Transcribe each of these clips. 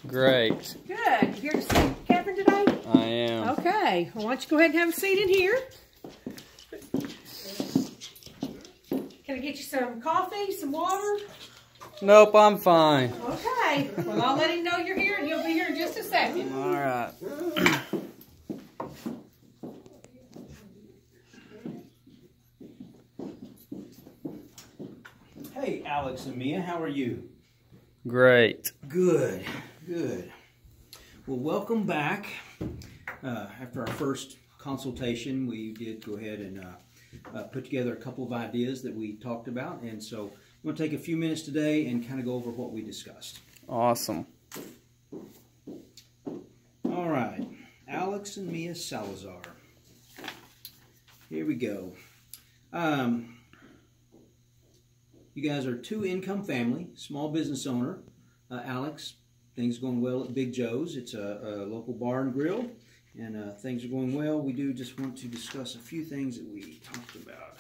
Great. Good. You here to see Catherine today? I am. Okay. Well, why don't you go ahead and have a seat in here? Can I get you some coffee, some water? Nope, I'm fine. Okay. Well, I'll let him know you're here, and he'll be here in just a second. All right. Hey, Alex and Mia, how are you? Great. Good, good. Well, welcome back. After our first consultation, we did go ahead and put together a couple of ideas that we talked about, and so I'm going to take a few minutes today and kind of go over what we discussed. Awesome. All right, Alex and Mia Salazar. Here we go. You guys are a two-income family, small business owner. Alex, things are going well at Big Joe's. It's a local bar and grill, and things are going well. We do just want to discuss a few things that we talked about.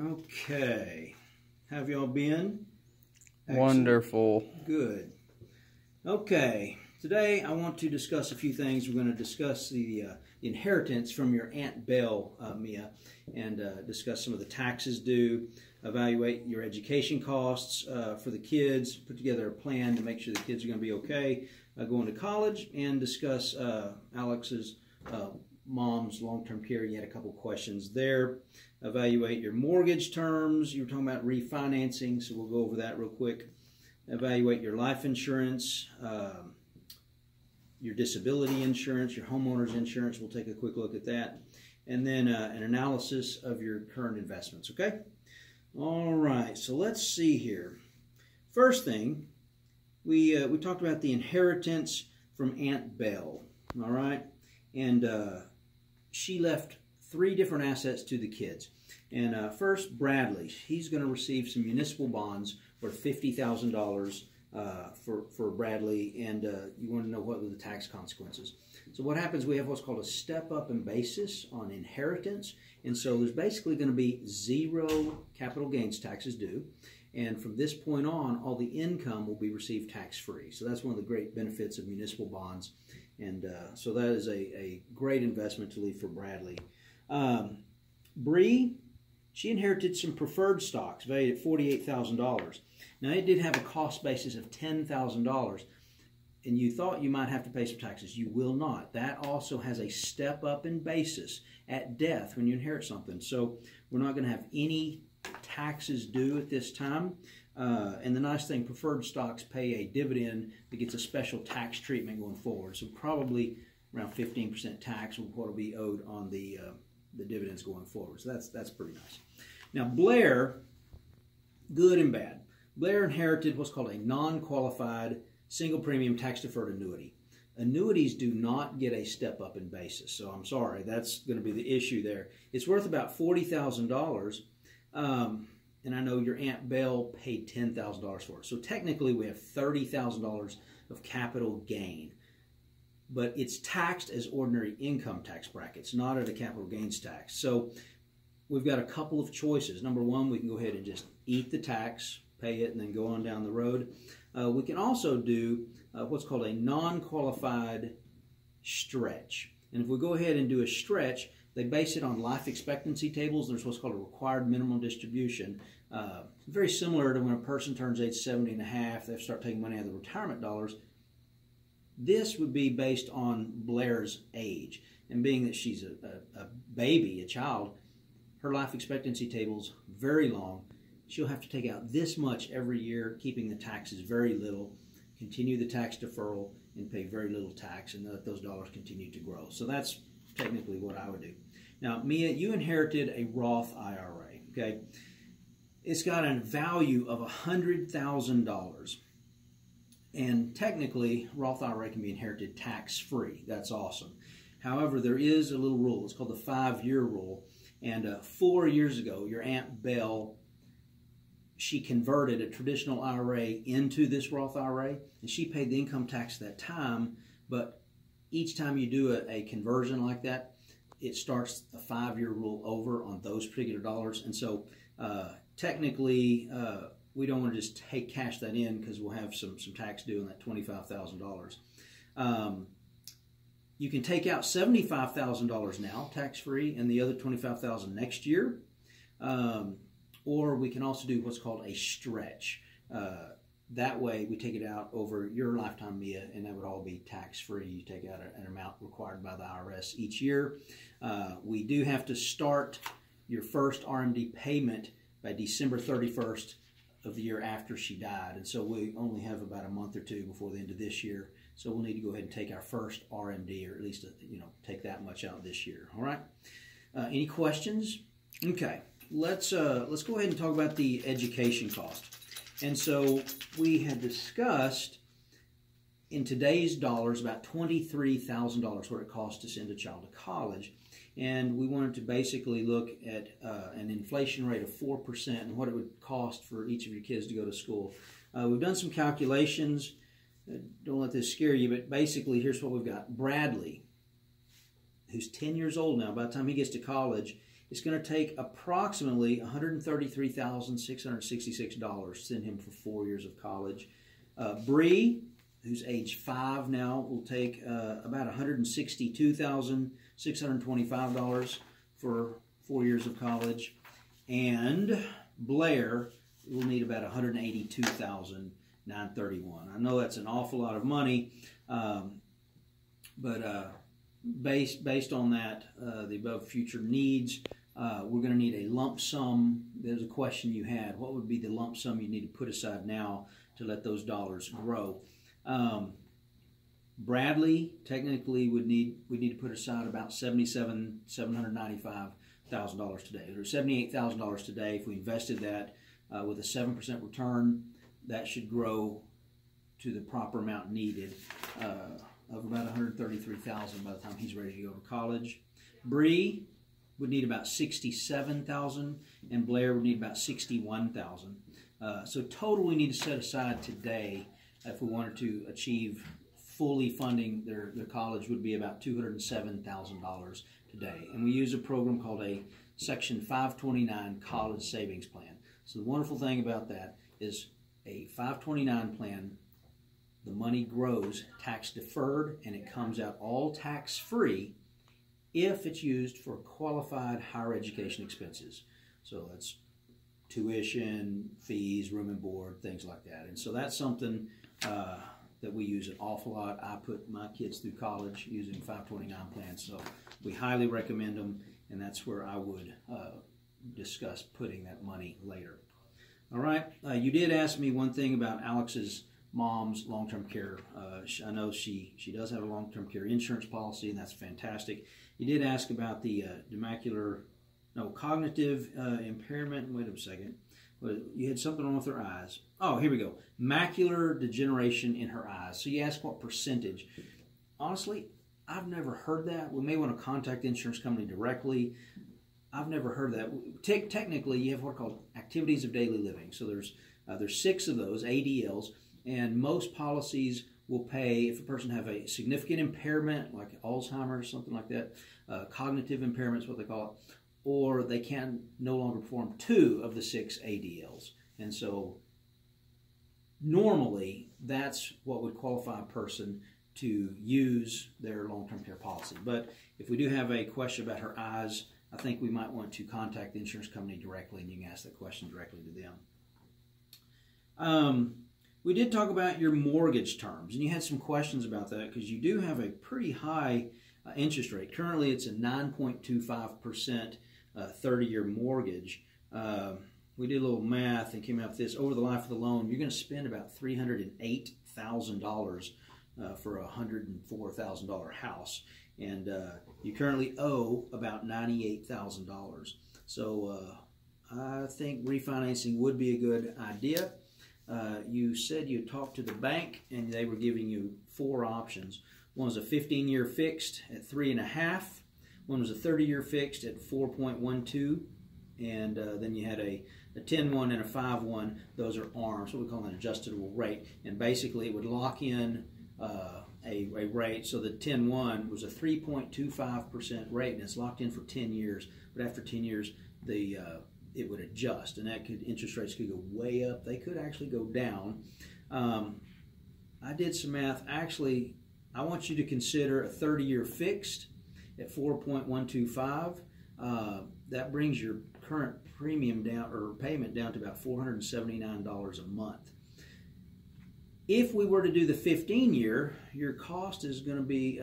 Okay. How have y'all been? Excellent. Wonderful. Good. Okay. Today I want to discuss a few things. We're going to discuss the inheritance from your Aunt Belle, Mia, and discuss some of the taxes due, evaluate your education costs for the kids, put together a plan to make sure the kids are going to be okay going to college, and discuss Alex's mom's long-term care. You had a couple questions there. Evaluate your mortgage terms. You were talking about refinancing, so we'll go over that real quick. Evaluate your life insurance, your disability insurance, your homeowner's insurance. We'll take a quick look at that. And then an analysis of your current investments, okay? All right, so let's see here. First thing, we talked about the inheritance from Aunt Belle, all right? And she left 3 different assets to the kids. And first, Bradley. He's going to receive some municipal bonds worth $50,000 for Bradley, and you want to know what are the tax consequences. So what happens, we have what's called a step up in basis on inheritance, and so there's basically going to be 0 capital gains taxes due, and from this point on, all the income will be received tax-free. So that's one of the great benefits of municipal bonds, and so that is a great investment to leave for Bradley. Bree, she inherited some preferred stocks valued at $48,000. Now, it did have a cost basis of $10,000, and you thought you might have to pay some taxes. You will not. That also has a step up in basis at death when you inherit something. So we're not going to have any taxes due at this time. And the nice thing, preferred stocks pay a dividend that gets a special tax treatment going forward. So probably around 15% tax will be owed on the dividends going forward. So that's pretty nice. Now, Blair, good and bad. Blair inherited what's called a non-qualified single premium tax-deferred annuity. Annuities do not get a step up in basis, so I'm sorry, that's going to be the issue there. It's worth about $40,000, and I know your Aunt Belle paid $10,000 for it. So technically we have $30,000 of capital gain, but it's taxed as ordinary income tax brackets, not at a capital gains tax. So we've got a couple of choices. Number one, we can go ahead and just eat the tax, pay it, and then go on down the road. We can also do what's called a non-qualified stretch. And if we go ahead and do a stretch, they base it on life expectancy tables. There's what's called a required minimum distribution. Very similar to when a person turns age 70 and a half, they start taking money out of the retirement dollars. This would be based on Blair's age. And being that she's a baby, a child, her life expectancy table's very long. She'll have to take out this much every year, keeping the taxes very little, continue the tax deferral, and pay very little tax, and let those dollars continue to grow. So that's technically what I would do. Now, Mia, you inherited a Roth IRA, okay? It's got a value of $100,000. And technically, Roth IRA can be inherited tax-free. That's awesome. However, there is a little rule. It's called the 5-year rule. And 4 years ago, your Aunt Belle, she converted a traditional IRA into this Roth IRA, and she paid the income tax at that time, but each time you do a conversion like that, it starts a 5-year rule over on those particular dollars. And so technically, we don't want to just cash that in because we'll have some tax due on that $25,000. You can take out $75,000 now, tax-free, and the other $25,000 next year. Or we can also do what's called a stretch. That way, we take it out over your lifetime, Mia, and that would all be tax-free. You take out an amount required by the IRS each year. We do have to start your first RMD payment by December 31st of the year after she died. And so we only have about a month or two before the end of this year. So we'll need to go ahead and take our first RMD, or at least take that much out this year. All right. Any questions? Okay. Let's go ahead and talk about the education cost. And so we had discussed in today's dollars about $23,000 what it costs to send a child to college. And we wanted to basically look at an inflation rate of 4% and what it would cost for each of your kids to go to school. We've done some calculations. Don't let this scare you, but basically here's what we've got. Bradley, who's 10 years old now, by the time he gets to college, it's going to take approximately $133,666 to send him for 4 years of college. Bree, who's age 5 now, will take about $162,625 for 4 years of college. And Blair will need about $182,931. I know that's an awful lot of money, but based on that, the above future needs, we're going to need a lump sum. There's a question you had. What would be the lump sum you need to put aside now to let those dollars grow? Bradley technically would need to put aside about $795,000 today, or $78,000 today. If we invested that with a 7% return, that should grow to the proper amount needed of about $133,000 by the time he's ready to go to college. Bree would need about $67,000, and Blair would need about $61,000. So total we need to set aside today, if we wanted to achieve fully funding their college, would be about $207,000 today. And we use a program called a Section 529 College Savings Plan. So the wonderful thing about that is a 529 plan, the money grows tax deferred and it comes out all tax free if it's used for qualified higher education expenses. So that's tuition, fees, room and board, things like that. And so that's something that we use an awful lot. I put my kids through college using 529 plans, so we highly recommend them, and that's where I would discuss putting that money later. All right, you did ask me one thing about Alex's mom's long-term care. I know she does have a long-term care insurance policy, and that's fantastic. You did ask about the cognitive impairment. Wait a second. You had something wrong with her eyes. Oh, here we go. Macular degeneration in her eyes. So you asked what percentage. Honestly, I've never heard that. We may want to contact the insurance company directly. I've never heard that. Technically, you have what are called activities of daily living. So there's 6 of those, ADLs, and most policies will pay if a person have a significant impairment, like Alzheimer's, something like that, cognitive impairment is what they call it, or they can no longer perform 2 of the 6 ADLs. And so normally that's what would qualify a person to use their long-term care policy. But if we do have a question about her eyes, I think we might want to contact the insurance company directly, and you can ask that question directly to them. We did talk about your mortgage terms, and you had some questions about that because you do have a pretty high interest rate. Currently, it's a 9.25% 30-year mortgage. We did a little math and came out with this. Over the life of the loan, you're going to spend about $308,000 for a $104,000 house. And you currently owe about $98,000. So I think refinancing would be a good idea. You said you talked to the bank and they were giving you 4 options. One was a 15-year fixed at 3.5. One was a 30-year fixed at 4.12. And then you had a 10-1 and a 5-1. Those are ARMs, what we call an adjustable rate. And basically it would lock in a rate. So the 10-1 was a 3.25% rate, and it's locked in for 10 years. But after 10 years, it it would adjust, and that could, interest rates could go way up. They could actually go down. I did some math. Actually, I want you to consider a 30-year fixed at 4.125. That brings your current premium down, or payment down, to about $479 a month. If we were to do the 15-year, your cost is going to be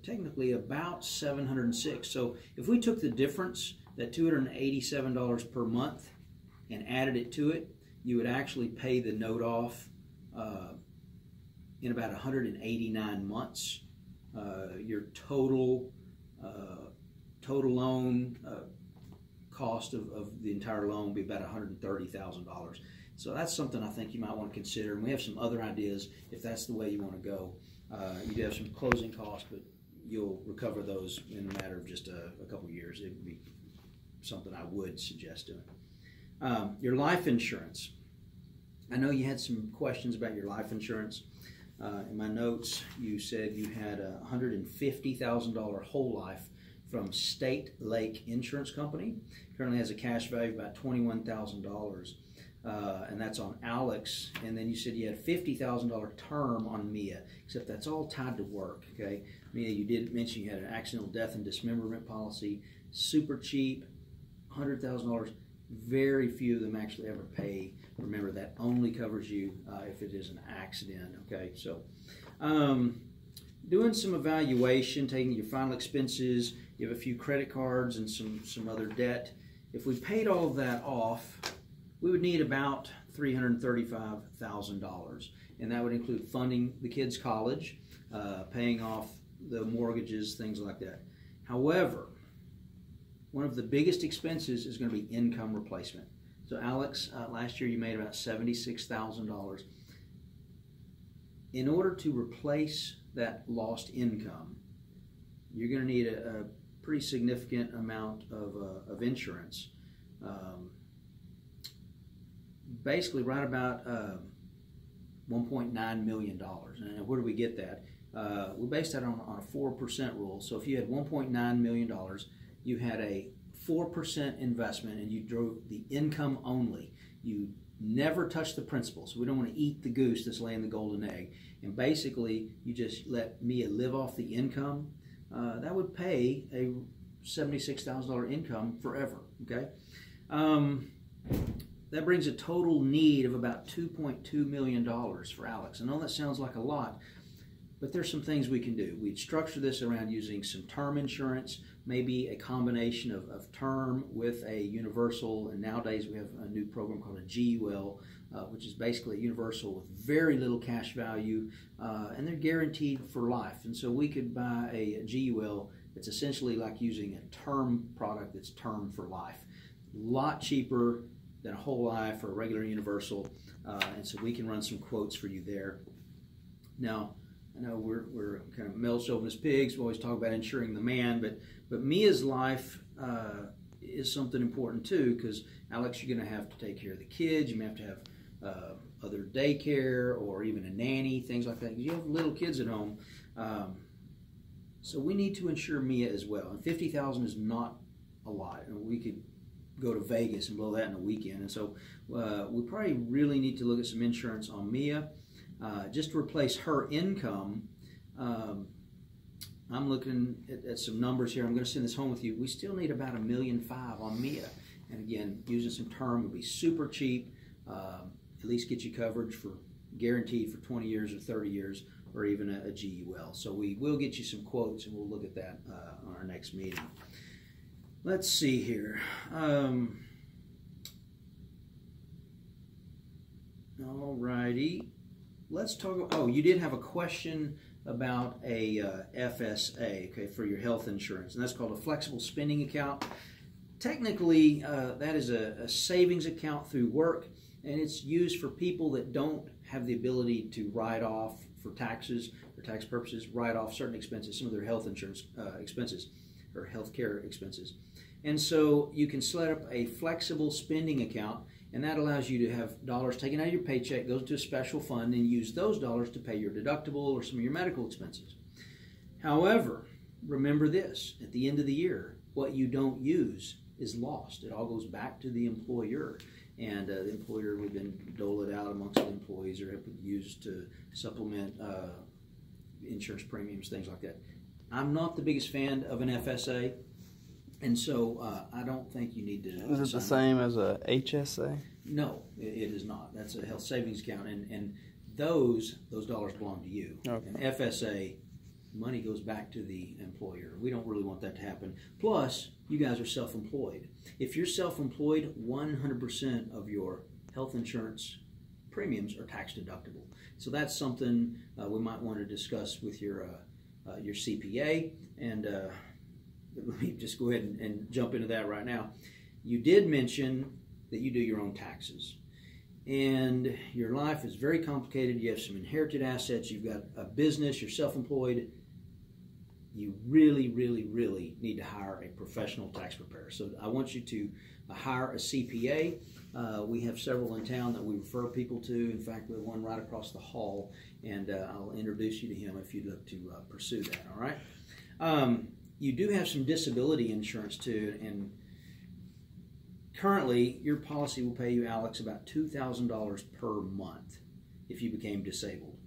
technically about $706. So if we took the difference, that $287 per month, and added it to it, you would actually pay the note off in about 189 months. Your total loan cost of the entire loan would be about $130,000. So that's something I think you might want to consider. And we have some other ideas if that's the way you want to go. You do have some closing costs, but you'll recover those in a matter of just a couple of years. It would be something I would suggest doing. Your life insurance. I know you had some questions about your life insurance. In my notes, you said you had a $150,000 whole life from State Lake Insurance Company. Currently has a cash value of about $21,000. And that's on Alex. And then you said you had a $50,000 term on Mia, except that's all tied to work. Okay, Mia, you did mention you had an accidental death and dismemberment policy, super cheap, $100,000. Very few of them actually ever pay. Remember, that only covers you if it is an accident. Okay, so doing some evaluation, taking your final expenses. You have a few credit cards and some other debt. If we paid all of that off, we would need about $335,000, and that would include funding the kids' college, paying off the mortgages, things like that. However, one of the biggest expenses is going to be income replacement. So Alex, last year you made about $76,000. In order to replace that lost income, you're going to need a pretty significant amount of insurance. Basically right about $1.9 million. And where do we get that? We based that on a 4% rule. So if you had $1.9 million, you had a 4% investment, and you drove the income only. You never touch the principal. So we don't want to eat the goose that's laying the golden egg. And basically, you just let Mia live off the income. That would pay a $76,000 income forever. Okay. That brings a total need of about $2.2 million for Alex. I know that sounds like a lot, but there's some things we can do. We'd structure this around using some term insurance, maybe a combination of term with a universal, and nowadays we have a new program called a GUL, which is basically a universal with very little cash value, and they're guaranteed for life. And so we could buy a GUL that's essentially like using a term product that's term for life. A lot cheaper than a whole life or a regular universal, and so we can run some quotes for you there. Now, I know we're kind of male chauvinist pigs. We always talk about insuring the man, but Mia's life is something important too, because Alex, you're going to have to take care of the kids. You may have to have other daycare or even a nanny, things like that, because you have little kids at home. So we need to insure Mia as well. And $50,000 is not a lot. And we could go to Vegas and blow that in a weekend. And so we probably really need to look at some insurance on Mia. Just to replace her income, I'm looking at some numbers here. I'm going to send this home with you. We still need about $1.5 million on Mia. And again, using some term would be super cheap. At least get you coverage for guaranteed for 20 years or 30 years, or even a GUL. So we will get you some quotes, and we'll look at that on our next meeting. Let's see here. All righty. Let's talk. Oh, you did have a question about a FSA, okay, for your health insurance, and that's called a flexible spending account. Technically, that is a savings account through work, and it's used for people that don't have the ability to write off for taxes or tax purposes, write off certain expenses, some of their health insurance expenses or health care expenses. And so you can set up a flexible spending account, and that allows you to have dollars taken out of your paycheck, goes to a special fund, and use those dollars to pay your deductible or some of your medical expenses. However, remember this, at the end of the year, what you don't use is lost. It all goes back to the employer. And the employer would then dole it out amongst the employees or used to supplement insurance premiums, things like that. I'm not the biggest fan of an FSA, and so I don't think you need to. Is it the same as a HSA? No, it is not. That's a health savings account, and those dollars belong to you. Okay. And FSA money goes back to the employer. We don't really want that to happen. Plus, you guys are self-employed. If you're self-employed, 100% of your health insurance premiums are tax deductible. So that's something we might want to discuss with your CPA. And let me just go ahead and jump into that right now. You did mention that you do your own taxes. And your life is very complicated. You have some inherited assets. You've got a business. You're self-employed. You really, really, really need to hire a professional tax preparer. So I want you to hire a CPA. We have several in town that we refer people to. In fact, we have one right across the hall, and I'll introduce you to him if you'd look to pursue that, all right? You do have some disability insurance, too, and currently your policy will pay you, Alex, about $2,000 per month if you became disabled.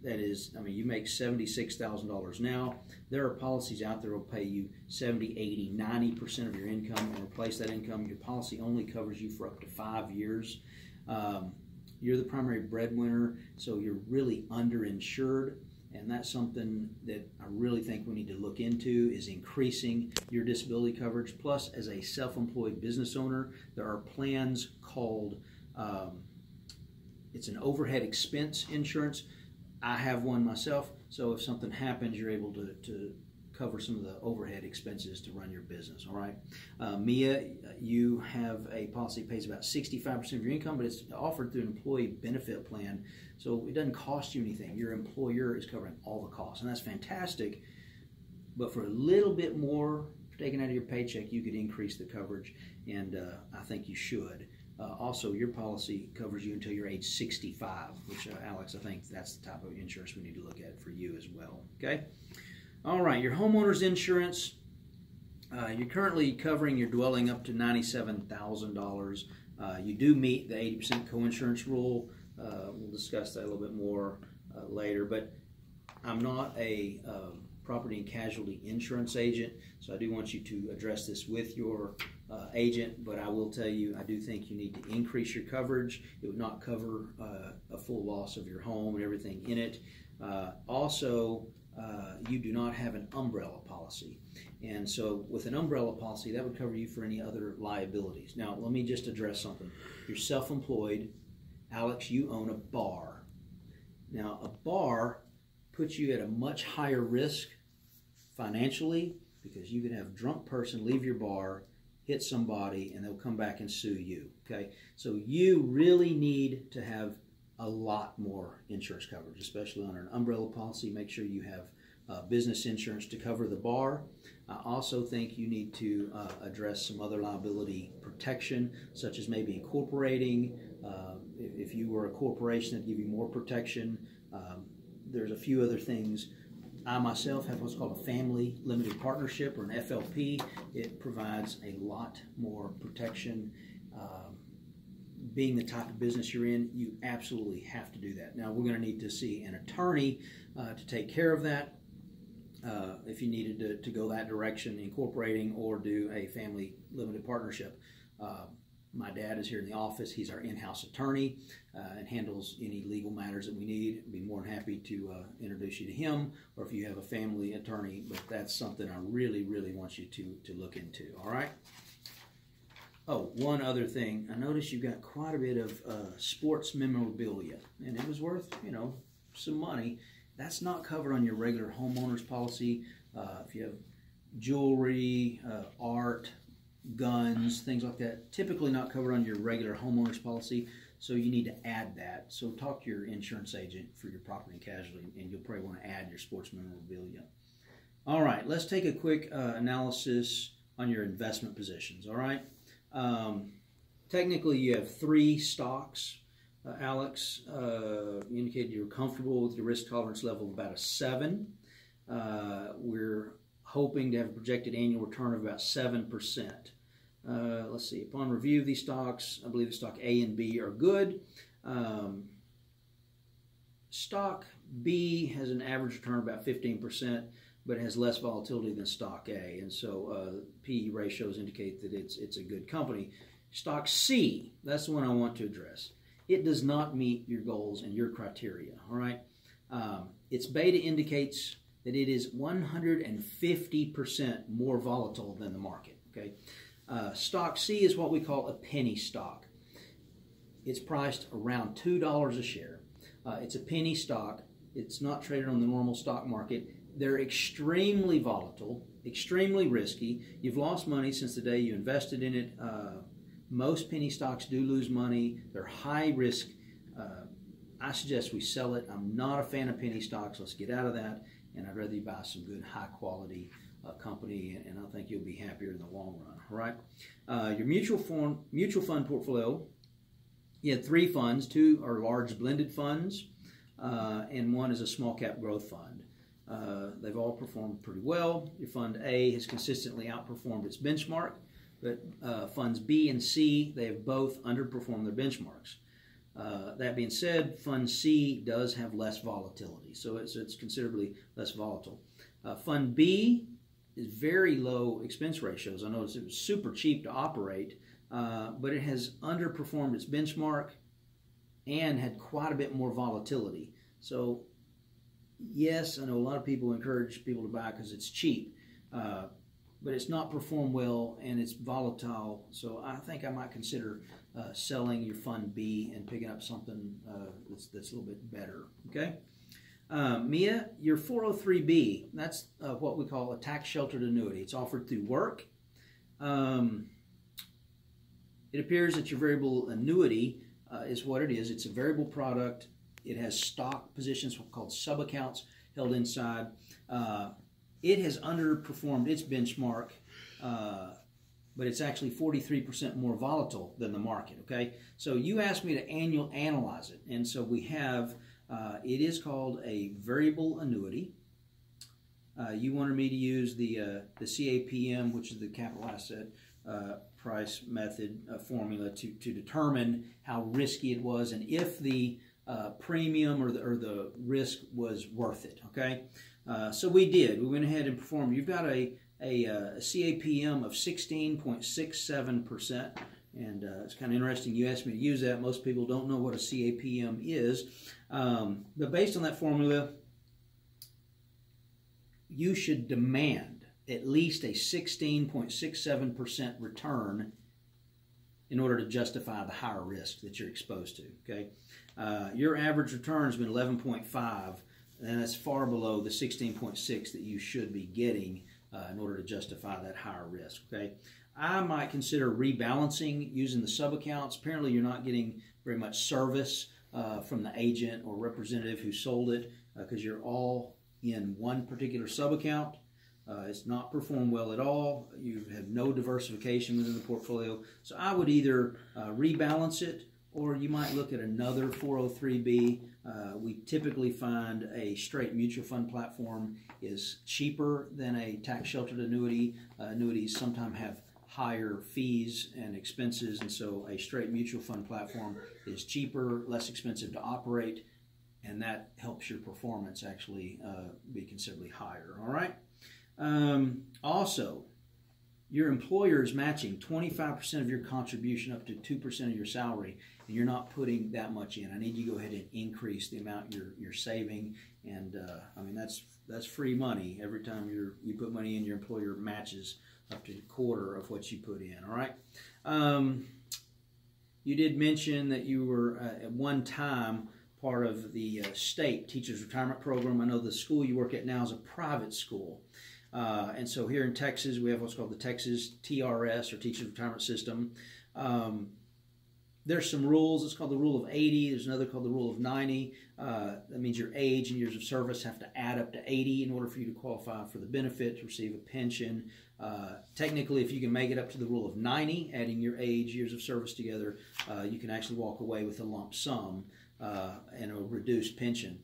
That is, I mean, you make $76,000 now. There are policies out there that will pay you 70, 80, 90% of your income and replace that income. Your policy only covers you for up to 5 years. You're the primary breadwinner, so you're really underinsured, and that's something that I really think we need to look into, is increasing your disability coverage. Plus, as a self-employed business owner, there are plans called, it's an overhead expense insurance. I have one myself, so if something happens, you're able to cover some of the overhead expenses to run your business, all right? Mia, you have a policy that pays about 65% of your income, but it's offered through an employee benefit plan, so it doesn't cost you anything. Your employer is covering all the costs, and that's fantastic, but for a little bit more taken out of your paycheck, you could increase the coverage, and I think you should. Also, your policy covers you until you're age 65, which, Alex, I think that's the type of insurance we need to look at for you as well, okay? All right, your homeowner's insurance, you're currently covering your dwelling up to $97,000. You do meet the 80% coinsurance rule. We'll discuss that a little bit more later, but I'm not a property and casualty insurance agent, so I do want you to address this with your agent, but I will tell you, I do think you need to increase your coverage. It would not cover a full loss of your home and everything in it. Also, you do not have an umbrella policy, and so with an umbrella policy, that would cover you for any other liabilities. Now, let me just address something. You're self-employed. Alex, you own a bar. Now, a bar puts you at a much higher risk financially, because you could have a drunk person leave your bar, hit somebody, and they'll come back and sue you, okay? So you really need to have a lot more insurance coverage, especially on an umbrella policy. Make sure you have business insurance to cover the bar. I also think you need to address some other liability protection, such as maybe incorporating. If you were a corporation, that'd give you more protection. There's a few other things. I myself have what's called a family limited partnership, or an FLP. It provides a lot more protection. Being the type of business you're in, you absolutely have to do that. Now, we're going to need to see an attorney to take care of that. If you needed to go that direction, incorporating or do a family limited partnership. My dad is here in the office. He's our in-house attorney and handles any legal matters that we need. I'd be more than happy to introduce you to him, or if you have a family attorney, but that's something I really, really want you to look into, all right? Oh, one other thing. I noticed you got quite a bit of sports memorabilia, and it was worth, some money. That's not covered on your regular homeowner's policy. If you have jewelry, art, guns, things like that, typically not covered on your regular homeowner's policy, so you need to add that. So talk to your insurance agent for your property and casualty, and you'll probably want to add your sports memorabilia. All right, let's take a quick analysis on your investment positions, all right? Technically, you have 3 stocks. Alex, you indicated you were comfortable with your risk tolerance level of about a 7. We're hoping to have a projected annual return of about 7%. Let's see. Upon review of these stocks, I believe the stock A and B are good. Stock B has an average return of about 15%, but it has less volatility than stock A, and so PE ratios indicate that it's a good company. Stock C, that's the one I want to address. It does not meet your goals and your criteria. All right, its beta indicates that it is 150% more volatile than the market. Okay, stock C is what we call a penny stock. It's priced around $2 a share. It's a penny stock. It's not traded on the normal stock market. They're extremely volatile, extremely risky. You've lost money since the day you invested in it. Most penny stocks do lose money. They're high risk. I suggest we sell it. I'm not a fan of penny stocks. Let's get out of that. And I'd rather you buy some good, high quality company, and I think you'll be happier in the long run. All right. Your mutual fund portfolio. You had 3 funds. 2 are large blended funds, and 1 is a small cap growth fund. They've all performed pretty well. Your fund A has consistently outperformed its benchmark, but funds B and C, they have both underperformed their benchmarks. That being said, fund C does have less volatility, so it's considerably less volatile. Fund B is very low expense ratios. I noticed it was super cheap to operate, but it has underperformed its benchmark and had quite a bit more volatility. So yes, I know a lot of people encourage people to buy because it's cheap, but it's not performed well and it's volatile. So I think I might consider selling your fund B and picking up something that's a little bit better. Okay, Mia, your 403B, that's what we call a tax-sheltered annuity. It's offered through work. It appears that your variable annuity is what it is. It's a variable product. It has stock positions called sub-accounts held inside. It has underperformed its benchmark, but it's actually 43% more volatile than the market, okay? So you asked me to analyze it, and so we have, it is called a variable annuity. You wanted me to use the CAPM, which is the capital asset price method formula to determine how risky it was and if the premium or the risk was worth it. Okay, so we did. We went ahead and performed. You've got a CAPM of 16.67%, and it's kind of interesting. You asked me to use that. Most people don't know what a CAPM is, but based on that formula, you should demand at least a 16.67% return in order to justify the higher risk that you're exposed to. Okay, your average return has been 11.5, and that's far below the 16.6 that you should be getting in order to justify that higher risk. Okay, I might consider rebalancing using the sub accounts. Apparently, you're not getting very much service from the agent or representative who sold it because you're all in one particular sub account. It's not performed well at all. You have no diversification within the portfolio. So I would either rebalance it, or you might look at another 403B. We typically find a straight mutual fund platform is cheaper than a tax-sheltered annuity. Annuities sometimes have higher fees and expenses, and so a straight mutual fund platform is cheaper, less expensive to operate, and that helps your performance actually be considerably higher. All right. Also, your employer is matching 25% of your contribution up to 2% of your salary, and you're not putting that much in. I need you to go ahead and increase the amount you're saving, and I mean that's free money. Every time you put money in, your employer matches up to a quarter of what you put in. All right. You did mention that you were at one time part of the state teachers retirement program. I know the school you work at now is a private school. And so here in Texas, we have what's called the Texas TRS, or Teachers Retirement System. There's some rules. It's called the Rule of 80. There's another called the Rule of 90. That means your age and years of service have to add up to 80 in order for you to qualify for the benefit, to receive a pension. Technically, if you can make it up to the Rule of 90, adding your age, years of service together, you can actually walk away with a lump sum and a reduced pension.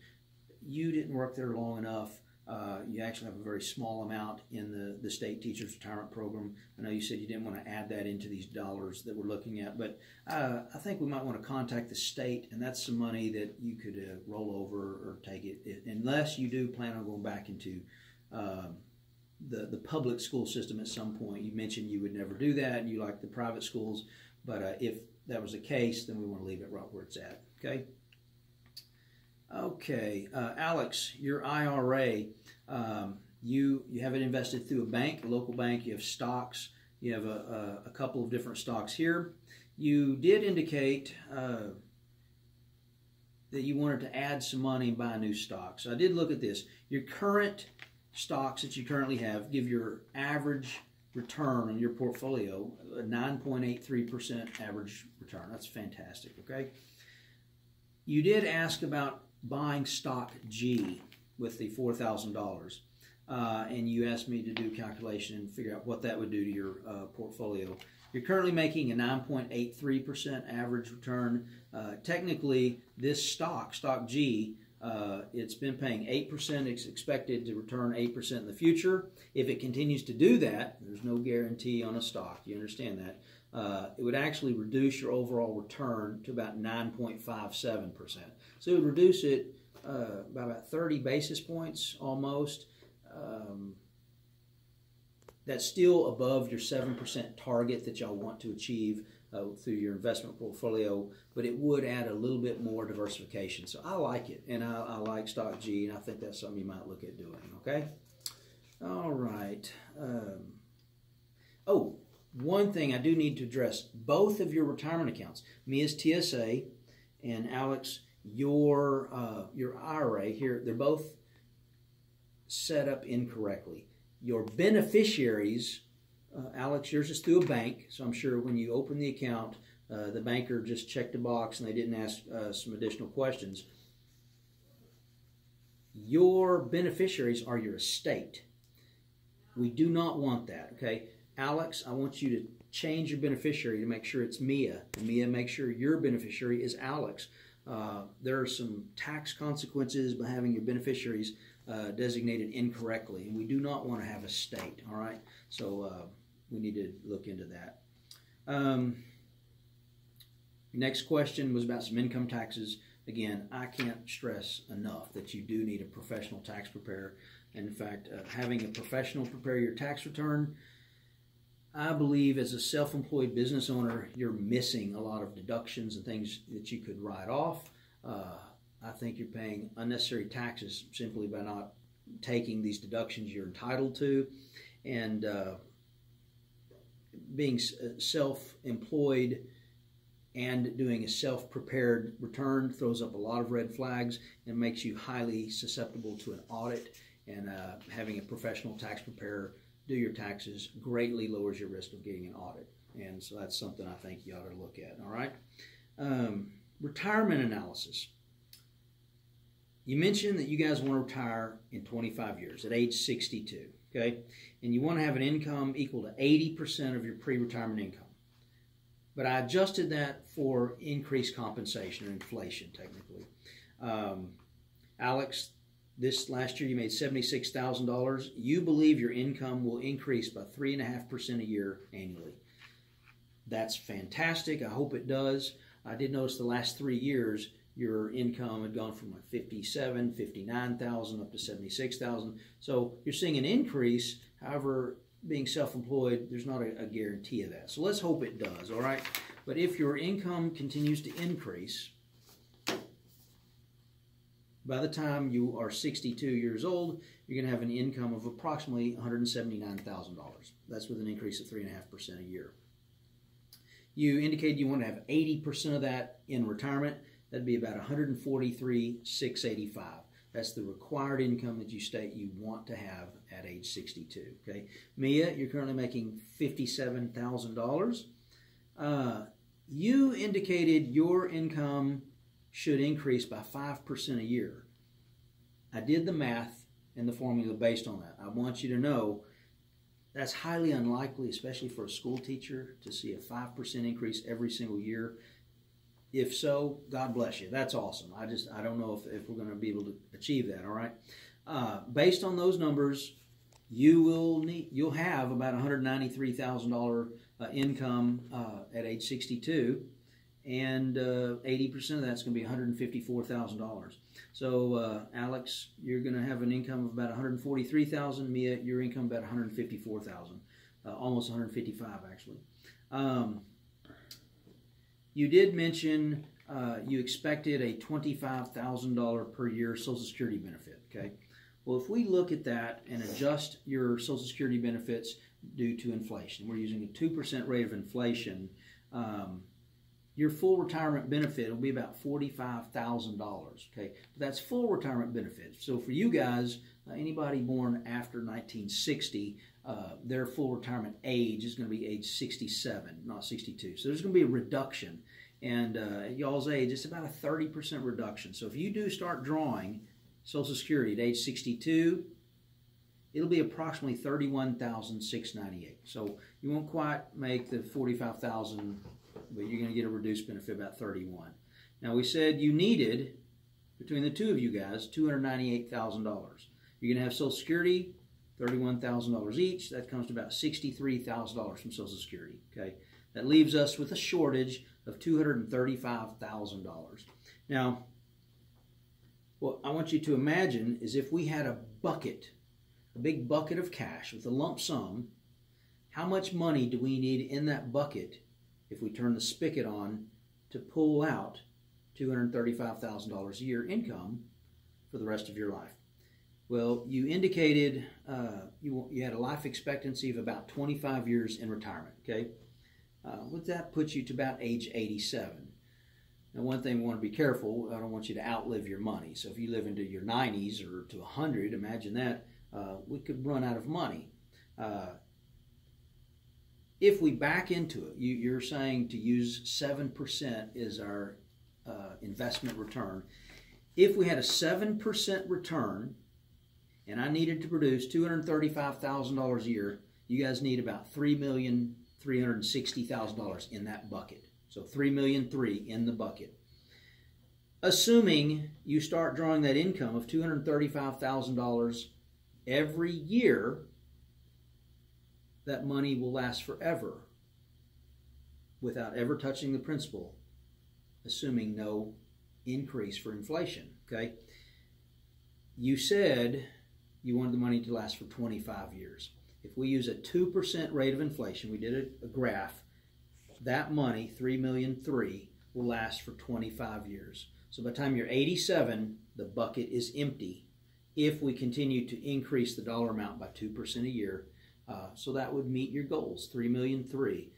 You didn't work there long enough You actually have a very small amount in the state teachers retirement program. I know you said you didn't want to add that into these dollars that we're looking at, but I think we might want to contact the state, and that's some money that you could roll over or take it, unless you do plan on going back into the public school system at some point. You mentioned you would never do that, and you like the private schools, but if that was the case, then we want to leave it right where it's at, okay? Okay, Alex, your IRA, you have it invested through a bank, a local bank. You have stocks. You have a couple of different stocks here. You did indicate that you wanted to add some money and buy new stocks. So I did look at this. Your current stocks that you currently have give your average return on your portfolio a 9.83% average return. That's fantastic, okay? You did ask about buying stock G with the $4,000, and you asked me to do a calculation and figure out what that would do to your portfolio. You're currently making a 9.83% average return. Technically, this stock G, it's been paying 8%. It's expected to return 8% in the future. If it continues to do that, there's no guarantee on a stock. You understand that? It would actually reduce your overall return to about 9.57%. So it would reduce it by about 30 basis points almost. That's still above your 7% target that y'all want to achieve through your investment portfolio, but it would add a little bit more diversification. So I like it, and I like stock G, and I think that's something you might look at doing, okay? All right. One thing I do need to address, both of your retirement accounts, Mia's TSA and Alex, your IRA here, they're both set up incorrectly. Your beneficiaries, Alex, yours is through a bank, so I'm sure when you open the account, the banker just checked a box and they didn't ask some additional questions. Your beneficiaries are your estate. We do not want that, okay? Alex, I want you to change your beneficiary to make sure it's Mia. And Mia, make sure your beneficiary is Alex. There are some tax consequences by having your beneficiaries designated incorrectly, and we do not want to have a state, all right? So we need to look into that. Next question was about some income taxes. Again, I can't stress enough that you do need a professional tax preparer. And in fact, having a professional prepare your tax return, I believe as a self-employed business owner, you're missing a lot of deductions and things that you could write off. I think you're paying unnecessary taxes simply by not taking these deductions you're entitled to. And being self-employed and doing a self-prepared return throws up a lot of red flags and makes you highly susceptible to an audit. And having a professional tax preparer do your taxes greatly lowers your risk of getting an audit. And so that's something I think you ought to look at, all right? Retirement analysis. You mentioned that you guys want to retire in 25 years at age 62, okay? And you want to have an income equal to 80% of your pre-retirement income. But I adjusted that for increased compensation or inflation, technically. Alex, this last year you made $76,000. You believe your income will increase by 3.5% a year annually. That's fantastic. I hope it does. I did notice the last 3 years your income had gone from like $57,000, $59,000 up to $76,000. So you're seeing an increase. However, being self-employed, there's not a guarantee of that. So let's hope it does, all right? But if your income continues to increase, by the time you are 62 years old, you're going to have an income of approximately $179,000. That's with an increase of 3.5% a year. You indicated you want to have 80% of that in retirement. That'd be about $143,685. That's the required income that you state you want to have at age 62. Okay, Mia, you're currently making $57,000. You indicated your income should increase by 5% a year. I did the math and the formula based on that. I want you to know that's highly unlikely, especially for a school teacher, to see a 5% increase every single year. If so, God bless you. That's awesome. I don't know if we're going to be able to achieve that, all right? based on those numbers, you'll have about $193,000 income at age 62, and 80% of that's going to be $154,000. So Alex, you're going to have an income of about $143,000. Mia, your income about $154,000, almost $155 actually. You did mention you expected a $25,000 per year Social Security benefit. Okay. Well, if we look at that and adjust your Social Security benefits due to inflation, we're using a 2% rate of inflation, your full retirement benefit will be about $45,000, okay? But that's full retirement benefits. So for you guys, anybody born after 1960, their full retirement age is going to be age 67, not 62. So there's going to be a reduction. And at y'all's age, it's about a 30% reduction. So if you do start drawing Social Security at age 62, it'll be approximately $31,698. So you won't quite make the $45,000, but you're going to get a reduced benefit about $31,000. Now we said you needed, between the two of you guys, $298,000. You're going to have Social Security, $31,000 each. That comes to about $63,000 from Social Security. Okay, that leaves us with a shortage of $235,000. Now, what I want you to imagine is if we had a bucket, a big bucket of cash with a lump sum, how much money do we need in that bucket if we turn the spigot on to pull out $235,000 a year income for the rest of your life? Well, you indicated you had a life expectancy of about 25 years in retirement, okay? What that puts you to about age 87. Now, one thing we want to be careful, I don't want you to outlive your money. So if you live into your 90s or to 100, imagine that, we could run out of money. If we back into it, you're saying to use 7% is our investment return. If we had a 7% return and I needed to produce $235,000 a year, you guys need about $3,360,000 in that bucket. So $3,300,000 in the bucket. Assuming you start drawing that income of $235,000 every year, that money will last forever without ever touching the principal, assuming no increase for inflation. Okay? You said you wanted the money to last for 25 years. If we use a 2% rate of inflation, we did a graph, that money, $3,300,000, will last for 25 years. So by the time you're 87, the bucket is empty if we continue to increase the dollar amount by 2% a year. So that would meet your goals, $3,300,000.